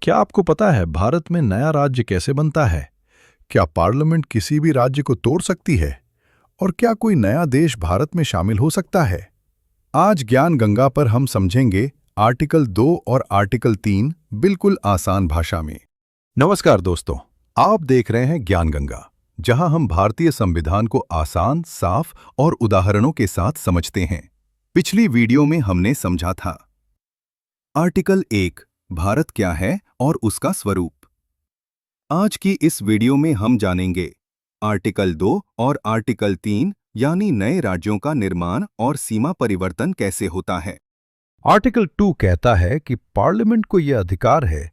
क्या आपको पता है भारत में नया राज्य कैसे बनता है? क्या पार्लियामेंट किसी भी राज्य को तोड़ सकती है? और क्या कोई नया देश भारत में शामिल हो सकता है? आज ज्ञान गंगा पर हम समझेंगे आर्टिकल 2 और आर्टिकल 3 बिल्कुल आसान भाषा में। नमस्कार दोस्तों, आप देख रहे हैं ज्ञान गंगा, जहां हम भारतीय संविधान को आसान, साफ और उदाहरणों के साथ समझते हैं। पिछली वीडियो में हमने समझा था आर्टिकल 1 भारत क्या है और उसका स्वरूप। आज की इस वीडियो में हम जानेंगे आर्टिकल 2 और आर्टिकल 3 यानी नए राज्यों का निर्माण और सीमा परिवर्तन कैसे होता है। आर्टिकल 2 कहता है कि पार्लियामेंट को यह अधिकार है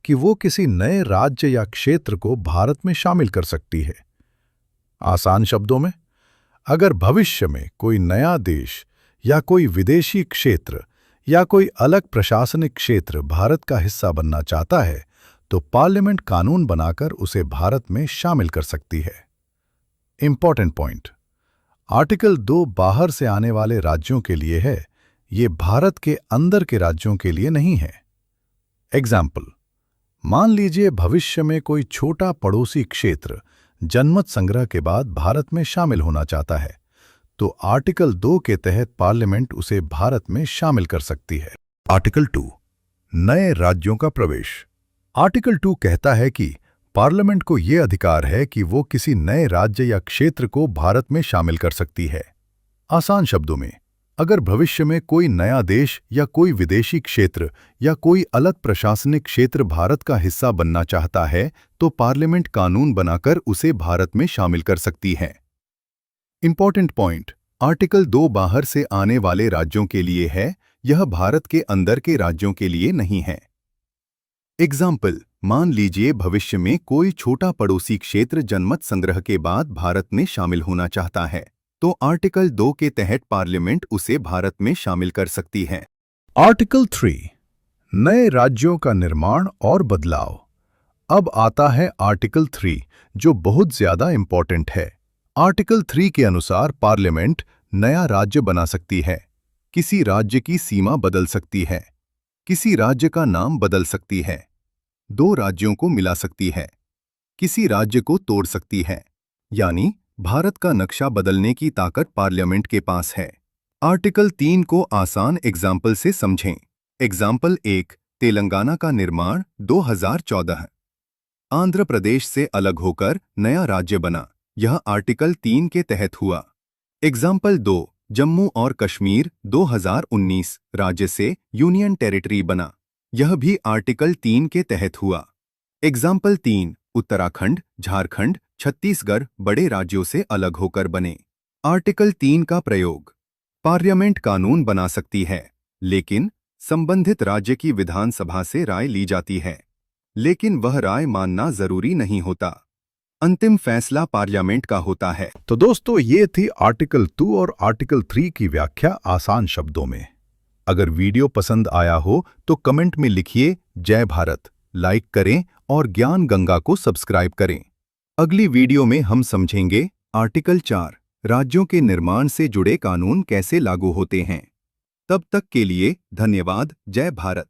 कि वो किसी नए राज्य या क्षेत्र को भारत में शामिल कर सकती है। आसान शब्दों में, अगर भविष्य में कोई नया देश या कोई विदेशी क्षेत्र या कोई अलग प्रशासनिक क्षेत्र भारत का हिस्सा बनना चाहता है, तो पार्लियामेंट कानून बनाकर उसे भारत में शामिल कर सकती है। इंपॉर्टेंट पॉइंट, आर्टिकल 2 बाहर से आने वाले राज्यों के लिए है, ये भारत के अंदर के राज्यों के लिए नहीं है। एग्जाम्पल, मान लीजिए भविष्य में कोई छोटा पड़ोसी क्षेत्र जनमत संग्रह के बाद भारत में शामिल होना चाहता है, तो आर्टिकल 2 के तहत पार्लियामेंट उसे भारत में शामिल कर सकती है। आर्टिकल 2 नए राज्यों का प्रवेश। आर्टिकल 2 कहता है कि पार्लियामेंट को यह अधिकार है कि वो किसी नए राज्य या क्षेत्र को भारत में शामिल कर सकती है। आसान शब्दों में, अगर भविष्य में कोई नया देश या कोई विदेशी क्षेत्र या कोई अलग प्रशासनिक क्षेत्र भारत का हिस्सा बनना चाहता है, तो पार्लियामेंट कानून बनाकर उसे भारत में शामिल कर सकती है। इंपॉर्टेंट पॉइंट, आर्टिकल 2 बाहर से आने वाले राज्यों के लिए है, यह भारत के अंदर के राज्यों के लिए नहीं है। एग्जाम्पल, मान लीजिए भविष्य में कोई छोटा पड़ोसी क्षेत्र जनमत संग्रह के बाद भारत में शामिल होना चाहता है, तो आर्टिकल 2 के तहत पार्लियामेंट उसे भारत में शामिल कर सकती है। आर्टिकल 3 नए राज्यों का निर्माण और बदलाव। अब आता है आर्टिकल 3, जो बहुत ज्यादा इंपॉर्टेंट है। आर्टिकल 3 के अनुसार पार्लियामेंट नया राज्य बना सकती है, किसी राज्य की सीमा बदल सकती है, किसी राज्य का नाम बदल सकती है, दो राज्यों को मिला सकती है, किसी राज्य को तोड़ सकती है, यानी भारत का नक्शा बदलने की ताकत पार्लियामेंट के पास है। आर्टिकल 3 को आसान एग्जाम्पल से समझें। एग्जाम्पल 1, तेलंगाना का निर्माण 2014। आंध्र प्रदेश से अलग होकर नया राज्य बना, यह आर्टिकल 3 के तहत हुआ। एग्जाम्पल 2, जम्मू और कश्मीर 2019 राज्य से यूनियन टेरिटरी बना, यह भी आर्टिकल 3 के तहत हुआ। एग्जाम्पल 3, उत्तराखंड, झारखंड, छत्तीसगढ़ बड़े राज्यों से अलग होकर बने। आर्टिकल 3 का प्रयोग, पार्लियामेंट कानून बना सकती है, लेकिन संबंधित राज्य की विधानसभा से राय ली जाती है, लेकिन वह राय मानना जरूरी नहीं होता। अंतिम फैसला पार्लियामेंट का होता है। तो दोस्तों, ये थी आर्टिकल 2 और आर्टिकल 3 की व्याख्या आसान शब्दों में। अगर वीडियो पसंद आया हो तो कमेंट में लिखिए जय भारत, लाइक करें और ज्ञान गंगा को सब्सक्राइब करें। अगली वीडियो में हम समझेंगे आर्टिकल 4 राज्यों के निर्माण से जुड़े कानून कैसे लागू होते हैं। तब तक के लिए धन्यवाद। जय भारत।